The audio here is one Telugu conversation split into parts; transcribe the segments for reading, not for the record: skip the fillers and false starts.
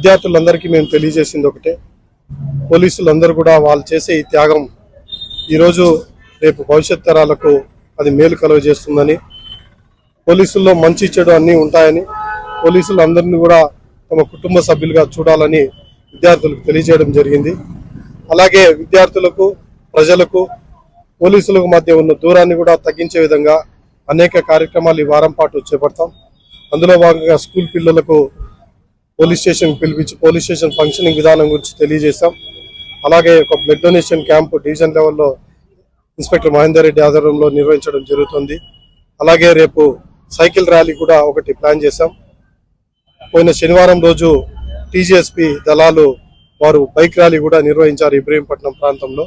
విద్యార్థులందరికీ మేము తెలియజేసింది ఒకటే, పోలీసులందరూ కూడా వాళ్ళు చేసే ఈ త్యాగం ఈరోజు రేపు భవిష్యత్ తరాలకు అది మేలు కలుగజేస్తుందని, పోలీసుల్లో మంచి చెడు అన్నీ ఉంటాయని, పోలీసులందరినీ కూడా తమ కుటుంబ సభ్యులుగా చూడాలని విద్యార్థులకు తెలియజేయడం జరిగింది. అలాగే విద్యార్థులకు, ప్రజలకు, పోలీసులకు మధ్య ఉన్న దూరాన్ని కూడా తగ్గించే విధంగా అనేక కార్యక్రమాలు ఈ వారం పాటు చేపడతాం. అందులో భాగంగా స్కూల్ పిల్లలకు పోలీస్ స్టేషన్ పిలిపించి పోలీస్ స్టేషన్ ఫంక్షనింగ్ విధానం గురించి తెలియజేశాం. అలాగే ఒక బ్లడ్ డొనేషన్ క్యాంపు డివిజన్ లెవెల్లో ఇన్స్పెక్టర్ మహేందర్ రెడ్డి ఆధ్వర్యంలో నిర్వహించడం జరుగుతుంది. అలాగే రేపు సైకిల్ ర్యాలీ కూడా ఒకటి ప్లాన్ చేశాం. పోయిన శనివారం రోజు టీజీఎస్పీ దళాలు వారు బైక్ ర్యాలీ కూడా నిర్వహించారు ఇబ్రహీంపట్నం ప్రాంతంలో.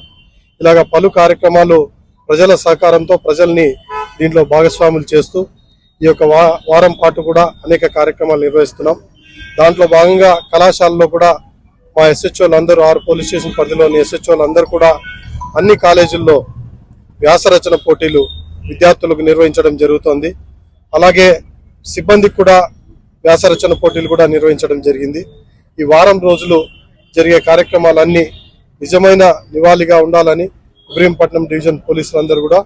ఇలాగ పలు కార్యక్రమాలు ప్రజల సహకారంతో ప్రజల్ని దీంట్లో భాగస్వాములు చేస్తూ ఈ యొక్క వారం పాటు కూడా అనేక కార్యక్రమాలు నిర్వహిస్తున్నాం. దాంట్లో భాగంగా కళాశాలలో కూడా మా ఎస్హెచ్ఓలు అందరూ 6 పోలీస్ స్టేషన్ పరిధిలోని ఎస్హెచ్ఓలు అందరూ కూడా అన్ని కాలేజీల్లో వ్యాసరచన పోటీలు విద్యార్థులకు నిర్వహించడం జరుగుతోంది. అలాగే సిబ్బందికి కూడా వ్యాసరచన పోటీలు కూడా నిర్వహించడం జరిగింది. ఈ వారం రోజులు జరిగే కార్యక్రమాలన్నీ నిజమైన నివాళిగా ఉండాలని ఇబ్రహీంపట్నం డివిజన్ పోలీసులందరూ కూడా